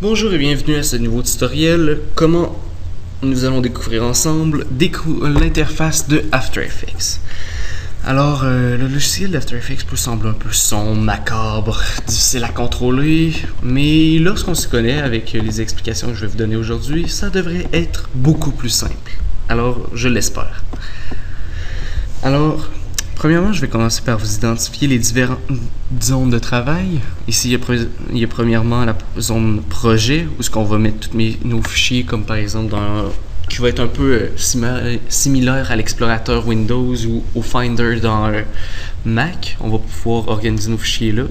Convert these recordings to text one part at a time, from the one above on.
Bonjour et bienvenue à ce nouveau tutoriel. Comment nous allons découvrir ensemble l'interface de After Effects. Alors, le logiciel d'After Effects peut sembler un peu sombre, macabre, difficile à contrôler, mais lorsqu'on se connaît avec les explications que je vais vous donner aujourd'hui, ça devrait être beaucoup plus simple. Alors, je l'espère. Alors, premièrement, je vais commencer par vous identifier les différentes zones de travail. Ici, il y a premièrement la zone projet, où on va mettre tous nos fichiers, comme par exemple qui va être un peu similaire à l'explorateur Windows ou au Finder dans Mac. On va pouvoir organiser nos fichiers là.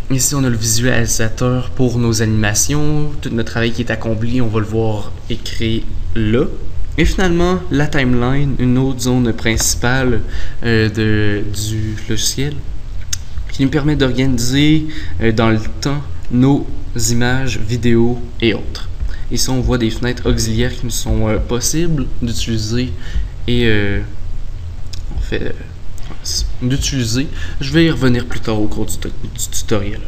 Ici, on a le visualisateur pour nos animations. Tout notre travail qui est accompli, on va le voir écrit là. Et finalement, la timeline, une autre zone principale du logiciel, qui nous permet d'organiser dans le temps nos images, vidéos et autres. Ici, on voit des fenêtres auxiliaires qui nous sont possibles d'utiliser et d'utiliser. Je vais y revenir plus tard au cours du tutoriel.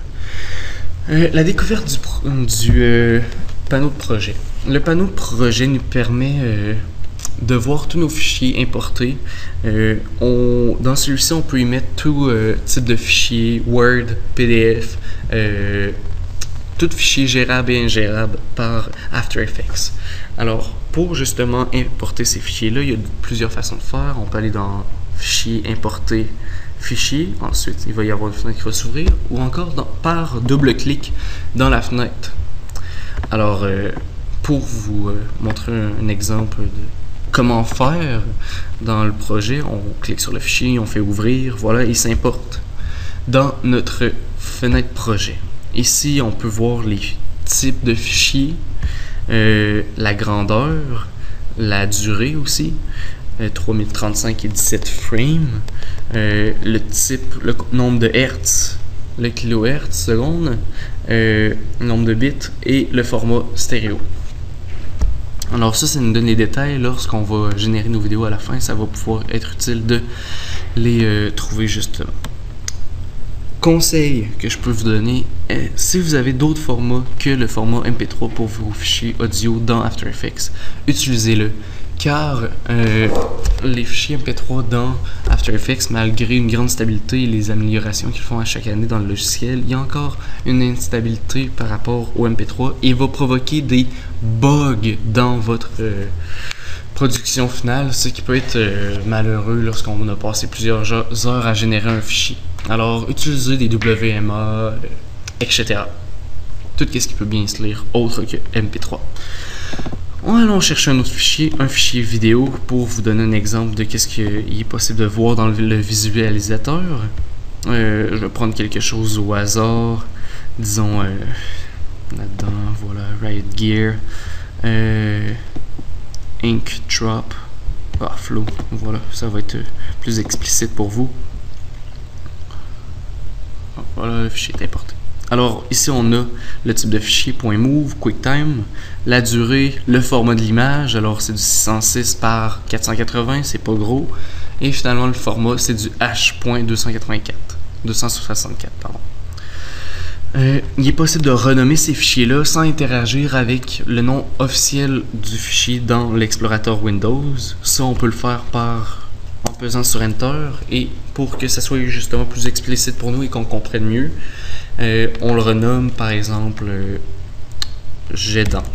La découverte du panneau de projet. Le panneau de projet nous permet de voir tous nos fichiers importés. Dans celui-ci, on peut y mettre tout type de fichiers, Word, PDF, tout fichier gérable et ingérable par After Effects. Alors, pour justement importer ces fichiers-là, il y a plusieurs façons de faire. On peut aller dans Fichier, Importer, Fichier. Ensuite, il va y avoir une fenêtre qui va s'ouvrir, ou encore par double-clic dans la fenêtre. Alors, pour vous montrer un exemple de comment faire dans le projet, on clique sur le fichier, on fait ouvrir, voilà, il s'importe dans notre fenêtre projet. Ici, on peut voir les types de fichiers, la grandeur, la durée aussi, 3035 et 17 frames, le type, le nombre de hertz, le kilohertz seconde, le nombre de bits et le format stéréo. Alors ça nous donne les détails. Lorsqu'on va générer nos vidéos à la fin, ça va pouvoir être utile de les trouver justement. Conseil que je peux vous donner, si vous avez d'autres formats que le format MP3 pour vos fichiers audio dans After Effects, utilisez-le. Car les fichiers MP3 dans After Effects, malgré une grande stabilité et les améliorations qu'ils font à chaque année dans le logiciel, il y a encore une instabilité par rapport au MP3 et va provoquer des bugs dans votre production finale, ce qui peut être malheureux lorsqu'on a passé plusieurs heures à générer un fichier. Alors, utilisez des WMA, etc. Tout ce qui peut bien se lire autre que MP3. Allons chercher un autre fichier, un fichier vidéo, pour vous donner un exemple de ce qu'il est possible de voir dans le visualisateur. Je vais prendre quelque chose au hasard, disons là-dedans, voilà, Riot Gear, Ink Drop, Flow, voilà, ça va être plus explicite pour vous. Voilà, le fichier est importé. Alors, ici, on a le type de fichier .move, QuickTime, la durée, le format de l'image. Alors, c'est du 606 par 480, c'est pas gros. Et finalement, le format, c'est du H.264, 264, pardon. Il est possible de renommer ces fichiers-là sans interagir avec le nom officiel du fichier dans l'explorateur Windows. Ça, on peut le faire en pesant sur Enter, et pour que ça soit justement plus explicite pour nous et qu'on comprenne mieux, on le renomme par exemple jet d'encre.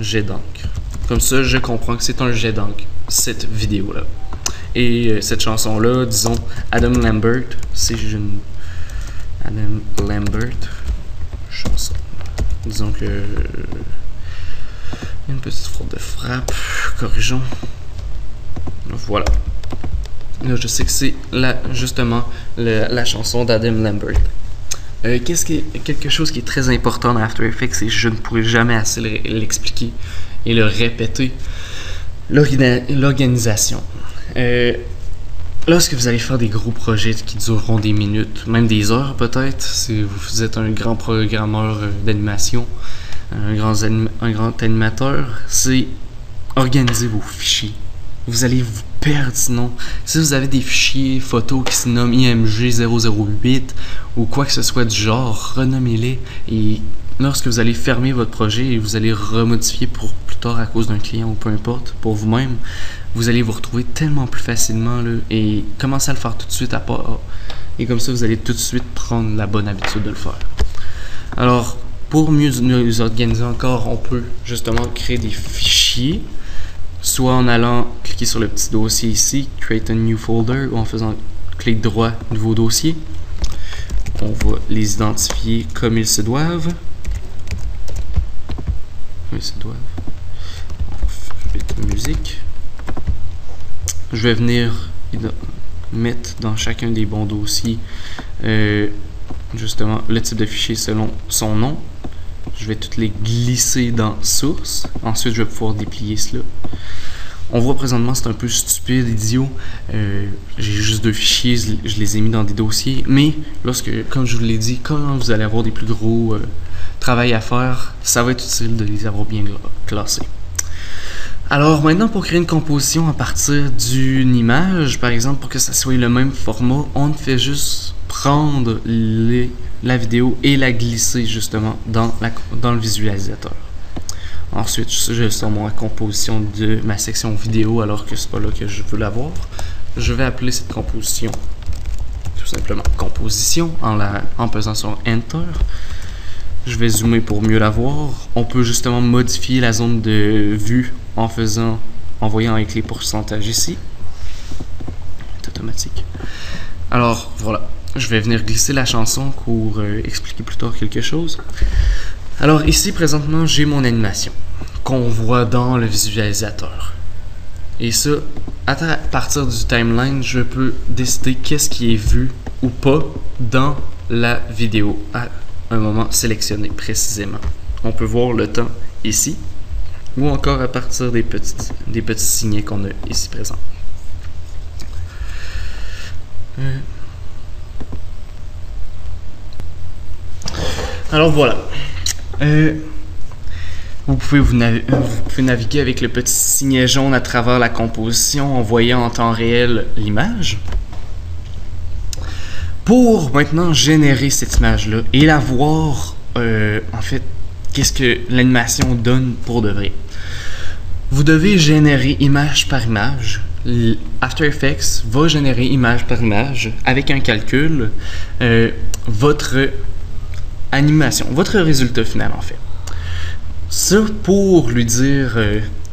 Jet d'encre. Comme ça, je comprends que c'est un jet d'encre, cette vidéo-là. Et cette chanson-là, disons Adam Lambert, c'est Adam Lambert chanson. Disons que une petite faute de frappe, corrigeons. Voilà. Là, je sais que c'est justement la chanson d'Adam Lambert. Quelque chose qui est très important dans After Effects, et je ne pourrai jamais assez l'expliquer et le répéter, l'organisation. Lorsque vous allez faire des gros projets qui dureront des minutes, même des heures peut-être, si vous êtes un grand programmeur d'animation, un grand animateur, c'est organiser vos fichiers. Vous allez perdre sinon. Si vous avez des fichiers photos qui se nomment IMG 008 ou quoi que ce soit du genre, renommez-les et lorsque vous allez fermer votre projet et vous allez remodifier pour plus tard à cause d'un client ou peu importe, pour vous-même, vous allez vous retrouver tellement plus facilement là, et commencer à le faire tout de suite à part. Et comme ça, vous allez tout de suite prendre la bonne habitude de le faire. Alors, pour mieux nous organiser encore, on peut justement créer des fichiers, soit en allant cliquer sur le petit dossier ici, Create a New Folder, ou en faisant clic droit, Nouveau dossier. On va les identifier comme ils se doivent. Ils se doivent. Je vais mettre musique. Je vais venir mettre dans chacun des bons dossiers justement le type de fichier selon son nom. Je vais toutes les glisser dans source. Ensuite, je vais pouvoir déplier cela. On voit présentement, c'est un peu stupide, idiot. J'ai juste 2 fichiers, je les ai mis dans des dossiers. Mais lorsque, comme je vous l'ai dit, quand vous allez avoir des plus gros travail à faire, ça va être utile de les avoir bien classés. Alors maintenant, pour créer une composition à partir d'une image, par exemple, pour que ça soit le même format, on fait juste prendre la vidéo et la glisser justement dans le visualisateur. Ensuite, je sors ma composition de ma section vidéo alors que c'est pas là que je veux l'avoir. Je vais appeler cette composition tout simplement composition en pesant sur Enter. Je vais zoomer pour mieux la voir. On peut justement modifier la zone de vue en voyant avec les pourcentages ici. C'est automatique. Alors voilà, je vais venir glisser la chanson pour expliquer plus tard quelque chose. Alors ici présentement j'ai mon animation qu'on voit dans le visualisateur. Et ça, à partir du timeline, je peux décider qu'est-ce qui est vu ou pas dans la vidéo à un moment sélectionné précisément. On peut voir le temps ici ou encore à partir des petits signets qu'on a ici présents. Alors voilà. Vous pouvez naviguer avec le petit signet jaune à travers la composition en voyant en temps réel l'image. Pour maintenant générer cette image-là et la voir, en fait, qu'est-ce que l'animation donne pour de vrai. Vous devez générer image par image. After Effects va générer image par image avec un calcul votre animation, votre résultat final en fait. Ça, pour lui dire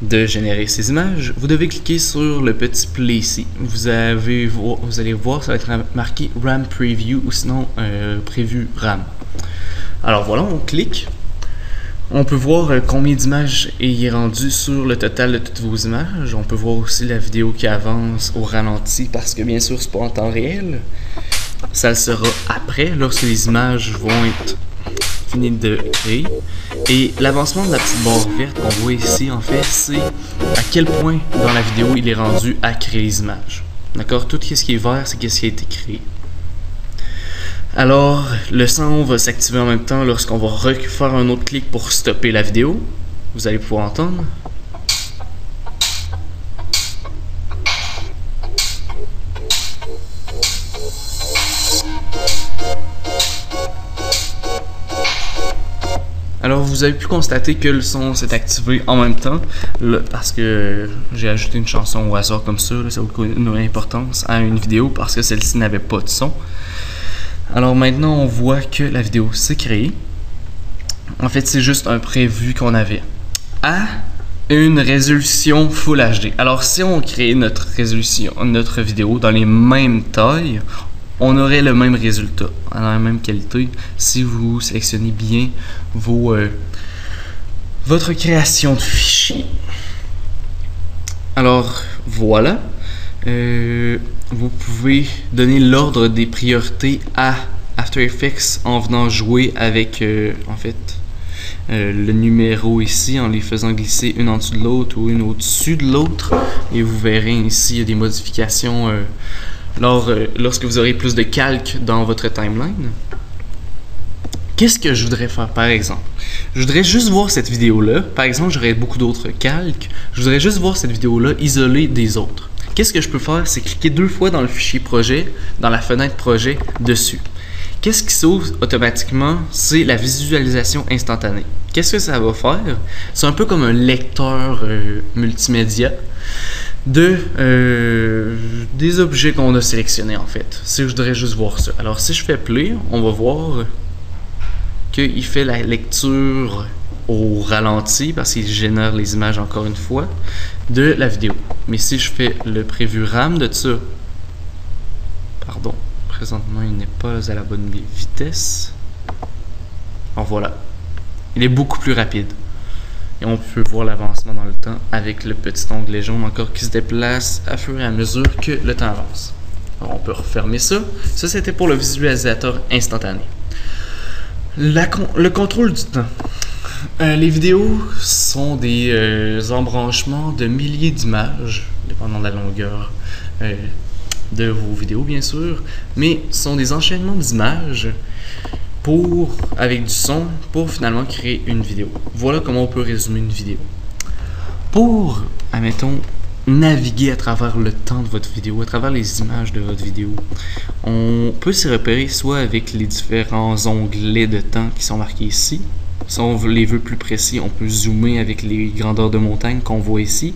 de générer ces images, vous devez cliquer sur le petit play ici. Vous allez voir, ça va être marqué RAM Preview ou sinon Prévu RAM. Alors voilà, on clique. On peut voir combien d'images est rendu sur le total de toutes vos images. On peut voir aussi la vidéo qui avance au ralenti parce que bien sûr c'est pas en temps réel. Ça le sera après lorsque les images vont être finies de créer. Et l'avancement de la petite barre verte qu'on voit ici en fait c'est à quel point dans la vidéo il est rendu à créer les images. D'accord? Tout ce qui est vert c'est ce qui a été créé. Alors, le son va s'activer en même temps lorsqu'on va faire un autre clic pour stopper la vidéo. Vous allez pouvoir entendre. Alors, vous avez pu constater que le son s'est activé en même temps parce que j'ai ajouté une chanson au hasard comme ça. Là, ça a aucune importance à une vidéo parce que celle-ci n'avait pas de son. Alors maintenant, on voit que la vidéo s'est créée. En fait, c'est juste un prévu qu'on avait à une résolution Full HD. Alors, si on crée notre vidéo dans les mêmes tailles, on aurait le même résultat, dans la même qualité, si vous sélectionnez bien votre création de fichier. Alors, voilà. Vous pouvez donner l'ordre des priorités à After Effects en venant jouer avec le numéro ici, en les faisant glisser une en dessous de l'autre ou une au-dessus de l'autre. Et vous verrez ici, il y a des modifications lorsque vous aurez plus de calques dans votre timeline. Qu'est-ce que je voudrais faire par exemple? Je voudrais juste voir cette vidéo-là. Par exemple, j'aurais beaucoup d'autres calques. Je voudrais juste voir cette vidéo-là isolée des autres. qu'est-ce que je peux faire? C'est cliquer 2 fois dans le fichier projet, dans la fenêtre projet dessus. Qu'est-ce qui s'ouvre automatiquement? C'est la visualisation instantanée. Qu'est-ce que ça va faire? C'est un peu comme un lecteur multimédia des objets qu'on a sélectionnés en fait. Si je voudrais juste voir ça. Alors si je fais play, on va voir qu'il fait la lecture au ralenti parce qu'il génère les images encore une fois de la vidéo. Mais si je fais le prévu RAM de ça, pardon, présentement il n'est pas à la bonne vitesse. Alors voilà, il est beaucoup plus rapide. Et on peut voir l'avancement dans le temps avec le petit onglet jaune encore qui se déplace à fur et à mesure que le temps avance. Alors on peut refermer ça. Ça c'était pour le visualisateur instantané. Le contrôle du temps. Les vidéos sont des embranchements de milliers d'images, dépendant de la longueur de vos vidéos bien sûr, mais ce sont des enchaînements d'images avec du son pour finalement créer une vidéo. Voilà comment on peut résumer une vidéo. Pour, admettons, naviguer à travers le temps de votre vidéo, à travers les images de votre vidéo, on peut s'y repérer soit avec les différents onglets de temps qui sont marqués ici. Si on les veut plus précis, on peut zoomer avec les grandeurs de montagne qu'on voit ici.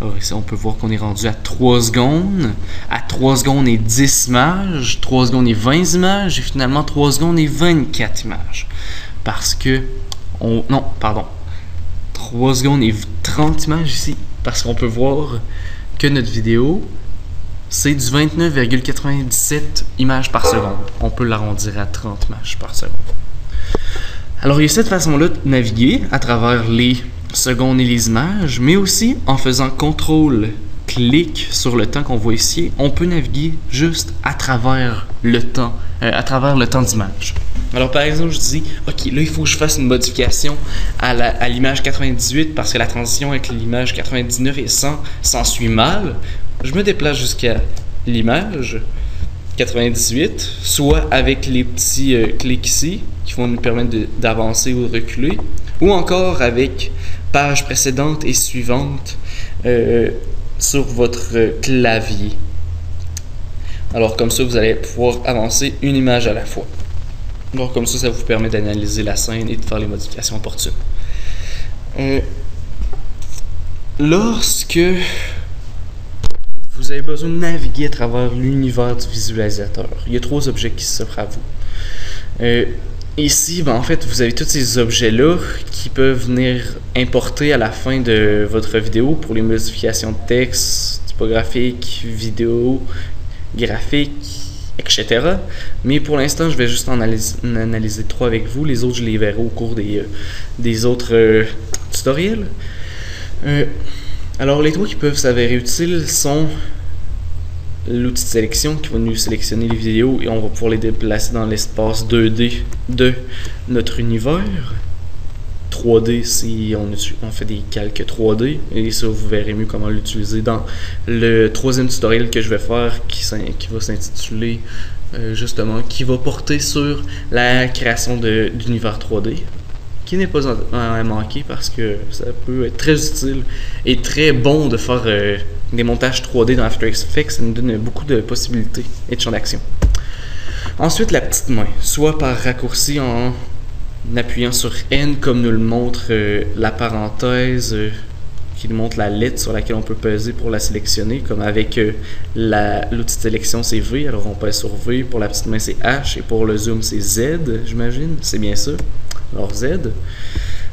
Alors ici, on peut voir qu'on est rendu à 3 secondes. À 3 secondes et 10 images, 3 secondes et 20 images, et finalement 3 secondes et 24 images. Parce que... non, pardon. 3 secondes et 30 images ici. Parce qu'on peut voir que notre vidéo, c'est du 29,97 images par seconde. On peut l'arrondir à 30 images par seconde. Alors, il y a cette façon-là de naviguer à travers les secondes et les images, mais aussi en faisant CTRL-clic sur le temps qu'on voit ici, on peut naviguer juste à travers le temps d'image. Alors, par exemple, je dis, OK, là, il faut que je fasse une modification à l'image 98 parce que la transition avec l'image 99 et 100 s'ensuit mal. Je me déplace jusqu'à l'image 98, soit avec les petits clics ici qui vont nous permettre d'avancer ou de reculer, ou encore avec page précédente et suivante sur votre clavier. Alors comme ça, vous allez pouvoir avancer une image à la fois. Alors comme ça vous permet d'analyser la scène et de faire les modifications opportunes. Lorsque vous avez besoin de naviguer à travers l'univers du visualisateur, il y a 3 objets qui s'offrent à vous. Ici, en fait, vous avez tous ces objets-là qui peuvent venir importer à la fin de votre vidéo pour les modifications de texte, typographique, vidéo, graphique, etc. Mais pour l'instant, je vais juste en analyser 3 avec vous. Les autres, je les verrai au cours des autres tutoriels. Alors, les 3 qui peuvent s'avérer utiles sont l'outil de sélection qui va nous sélectionner les vidéos et on va pouvoir les déplacer dans l'espace 2D de notre univers. 3D si on fait des calques 3D, et ça vous verrez mieux comment l'utiliser dans le 3e tutoriel que je vais faire qui va s'intituler justement, qui va porter sur la création d'univers 3D, qui n'est pas à manquer parce que ça peut être très utile et très bon de faire des montages 3D dans After Effects. Ça nous donne beaucoup de possibilités et de champs d'action. Ensuite, la petite main, soit par raccourci en appuyant sur N comme nous le montre la parenthèse qui nous montre la lettre sur laquelle on peut peser pour la sélectionner, comme avec l'outil de sélection c'est V, alors on pèse sur V, pour la petite main c'est H et pour le zoom c'est Z, j'imagine, c'est bien ça. Alors Z.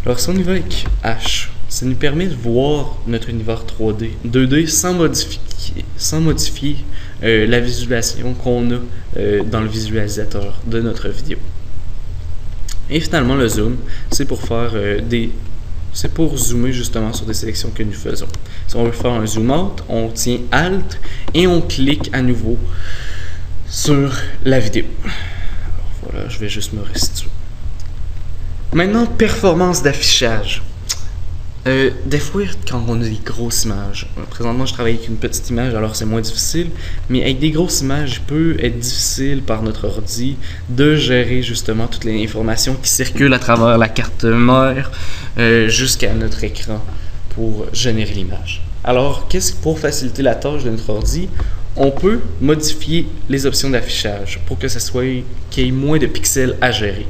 Alors si on y va avec H, ça nous permet de voir notre univers 3D, 2D sans modifier la visualisation qu'on a dans le visualisateur de notre vidéo. Et finalement le zoom, c'est pour faire c'est pour zoomer justement sur des sélections que nous faisons. Si on veut faire un zoom out, on tient Alt et on clique à nouveau sur la vidéo. Alors voilà, je vais juste me restituer. Maintenant, performance d'affichage. Des fois, quand on a des grosses images, présentement je travaille avec une petite image, alors c'est moins difficile, mais avec des grosses images, il peut être difficile par notre ordi de gérer justement toutes les informations qui circulent à travers la carte mère jusqu'à notre écran pour générer l'image. Alors, pour faciliter la tâche de notre ordi, on peut modifier les options d'affichage pour que qu'il y ait moins de pixels à gérer.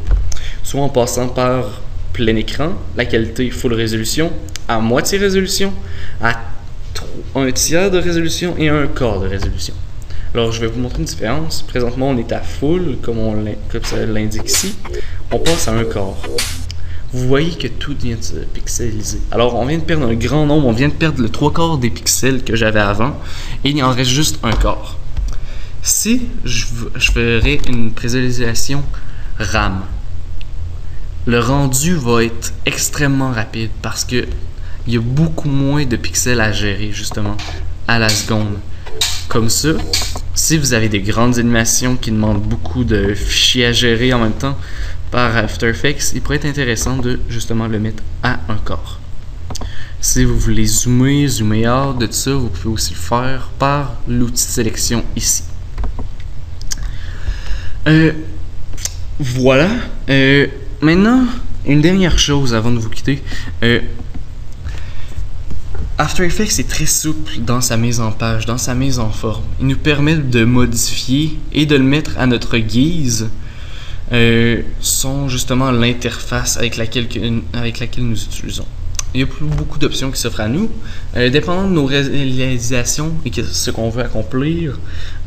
Soit en passant par plein écran, la qualité full résolution, à moitié résolution, à un tiers de résolution et un quart de résolution. Alors, je vais vous montrer une différence. Présentement, on est à full, comme ça l'indique ici. On passe à un quart. Vous voyez que tout vient de se pixeliser. Alors, on vient de perdre un grand nombre. On vient de perdre le 3/4 des pixels que j'avais avant. Et il en reste juste un quart. Si je ferais une prévisualisation RAM, le rendu va être extrêmement rapide parce que il y a beaucoup moins de pixels à gérer, justement, à la seconde. Comme ça, si vous avez des grandes animations qui demandent beaucoup de fichiers à gérer en même temps par After Effects, il pourrait être intéressant de justement le mettre à un quart. Si vous voulez zoomer out de tout ça, vous pouvez aussi le faire par l'outil de sélection ici. Voilà. Maintenant, une dernière chose avant de vous quitter. After Effects est très souple dans sa mise en page, dans sa mise en forme. Il nous permet de modifier et de le mettre à notre guise justement l'interface avec laquelle nous utilisons. Il y a beaucoup d'options qui s'offrent à nous. Dépendant de nos réalisations et ce qu'on veut accomplir,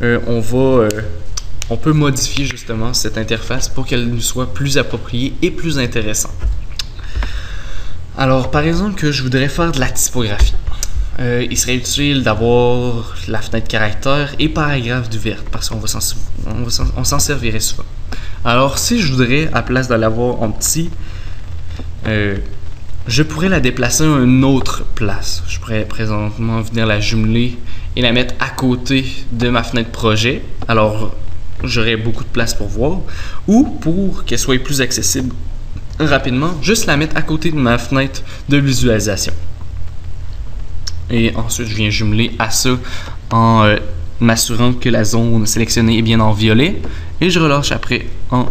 on peut modifier justement cette interface pour qu'elle nous soit plus appropriée et plus intéressante. Alors, par exemple, que je voudrais faire de la typographie. Il serait utile d'avoir la fenêtre caractère et paragraphe ouverte parce qu'on on s'en servirait souvent. Alors, si je voudrais, à place de l'avoir en petit, je pourrais la déplacer à une autre place. Je pourrais présentement venir la jumeler et la mettre à côté de ma fenêtre projet. Alors, j'aurais beaucoup de place pour voir. Ou pour qu'elle soit plus accessible rapidement, juste la mettre à côté de ma fenêtre de visualisation. Et ensuite, je viens jumeler à ça en m'assurant que la zone sélectionnée est bien en violet. Et je relâche après en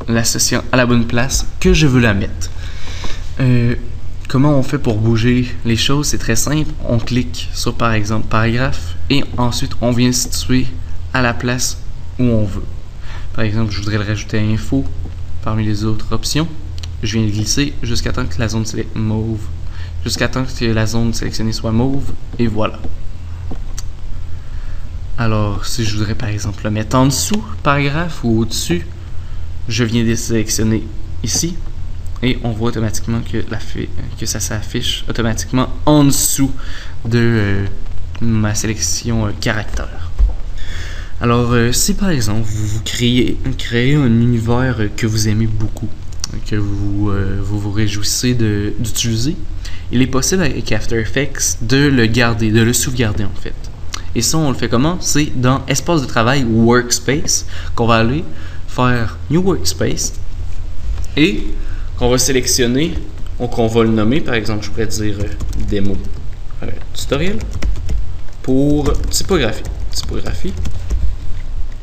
l'associant à la bonne place que je veux la mettre. Comment on fait pour bouger les choses? C'est très simple. On clique sur, par exemple, paragraphe et ensuite, on vient situer à la place où on veut. Par exemple, je voudrais le rajouter à info parmi les autres options. Je viens de glisser jusqu'à temps que la zone mauve. Jusqu'à temps que la zone sélectionnée soit mauve. Et voilà. Alors, si je voudrais par exemple le mettre en dessous, paragraphe, ou au-dessus, je viens de sélectionner ici. Et on voit automatiquement que ça s'affiche automatiquement en dessous de ma sélection caractère. Alors, si par exemple vous créez un univers que vous aimez beaucoup, que vous réjouissez d'utiliser, il est possible avec After Effects de le sauvegarder en fait. Et ça, on le fait comment? C'est dans Espace de travail ou Workspace qu'on va aller faire New Workspace et qu'on va sélectionner, ou qu'on va le nommer, par exemple, je pourrais dire démo tutoriel pour typographie.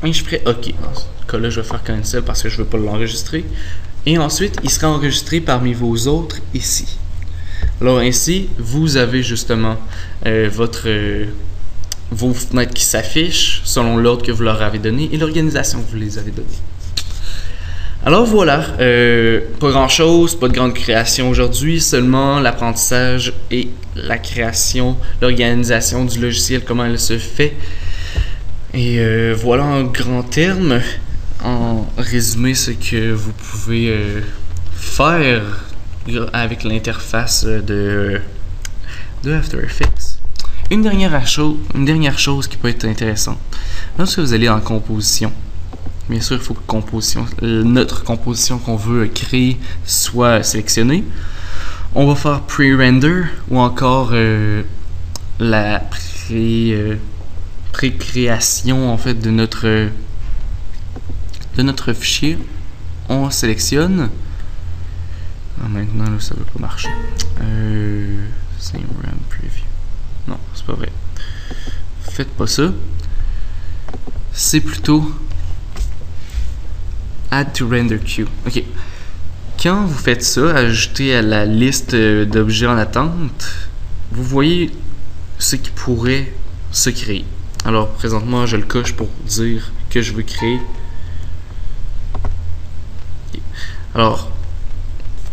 Et je ferai OK. Dans ce cas-là, je vais faire cancel parce que je ne veux pas l'enregistrer. Et ensuite, il sera enregistré parmi vos autres ici. Alors ainsi, vous avez justement vos fenêtres qui s'affichent selon l'ordre que vous leur avez donné et l'organisation que vous les avez donné. Alors voilà, pas grand chose, pas de grande création aujourd'hui, seulement l'apprentissage et la création, l'organisation du logiciel, comment elle se fait. Et voilà en grands termes, en résumé, ce que vous pouvez faire avec l'interface de After Effects. Une dernière chose qui peut être intéressante, lorsque vous allez en composition, bien sûr, il faut que notre composition qu'on veut créer soit sélectionnée. On va faire pre-render ou encore la pré-création en fait de notre fichier. On sélectionne. Maintenant, là, ça ne va pas marcher. Same RAM preview. Non, c'est pas vrai. Faites pas ça. C'est plutôt Add to render queue. OK. Quand vous faites ça, ajoutez à la liste d'objets en attente, vous voyez ce qui pourrait se créer. Alors présentement, je le coche pour dire que je veux créer. Alors,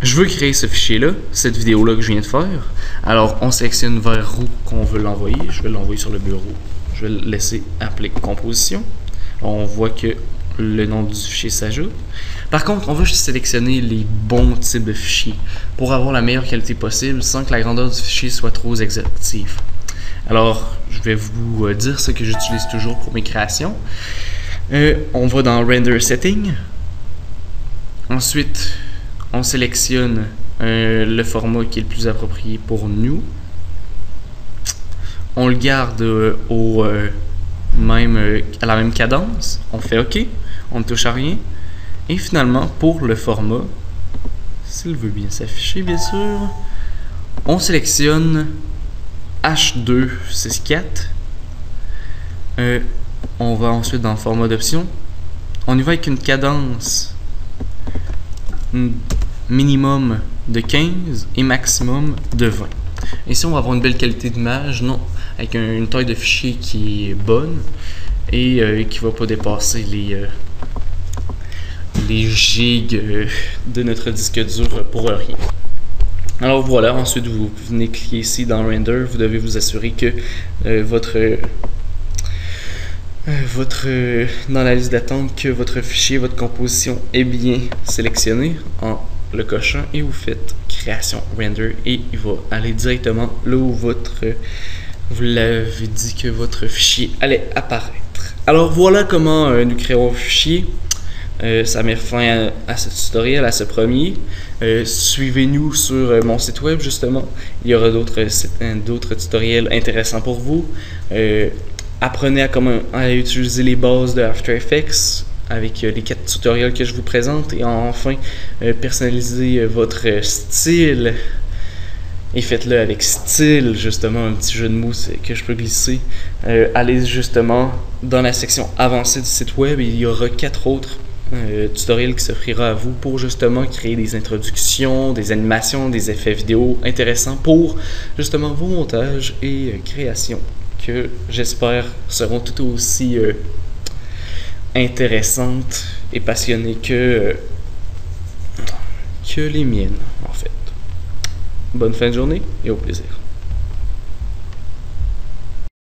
je veux créer ce fichier-là, cette vidéo-là que je viens de faire. Alors, on sélectionne vers où qu'on veut l'envoyer. Je vais l'envoyer sur le bureau. Je vais le laisser appeler composition. On voit que le nom du fichier s'ajoute. Par contre, on va juste sélectionner les bons types de fichiers pour avoir la meilleure qualité possible sans que la grandeur du fichier soit trop exhaustive. Alors, je vais vous dire ce que j'utilise toujours pour mes créations. On va dans Render Setting. Ensuite, on sélectionne le format qui est le plus approprié pour nous. On le garde à la même cadence. On fait OK. On ne touche à rien. Et finalement, pour le format, s'il veut bien s'afficher, bien sûr, on sélectionne H264. On va ensuite dans le format d'option. On y va avec une cadence minimum de 15 et maximum de 20. Ici, on va avoir une belle qualité d'image, non, avec une taille de fichier qui est bonne et qui ne va pas dépasser les gigs de notre disque dur pour rien. Alors voilà, ensuite vous venez cliquer ici dans Render, vous devez vous assurer que dans la liste d'attente, que votre fichier, votre composition est bien sélectionné en le cochant et vous faites création render et il va aller directement là où vous l'avez dit que votre fichier allait apparaître. Alors voilà comment nous créons un fichier. Ça met fin à ce tutoriel, à ce premier. Suivez-nous sur mon site web justement. Il y aura d'autres tutoriels intéressants pour vous. Apprenez à utiliser les bases de After Effects avec les 4 tutoriels que je vous présente. Et enfin, personnalisez votre style. Et faites-le avec style, justement, un petit jeu de mots que je peux glisser. Allez justement dans la section avancée du site web et il y aura 4 autres tutoriels qui s'offrira à vous pour justement créer des introductions, des animations, des effets vidéo intéressants pour justement vos montages et créations que j'espère seront tout aussi intéressantes et passionnées que les miennes en fait. Bonne fin de journée et au plaisir.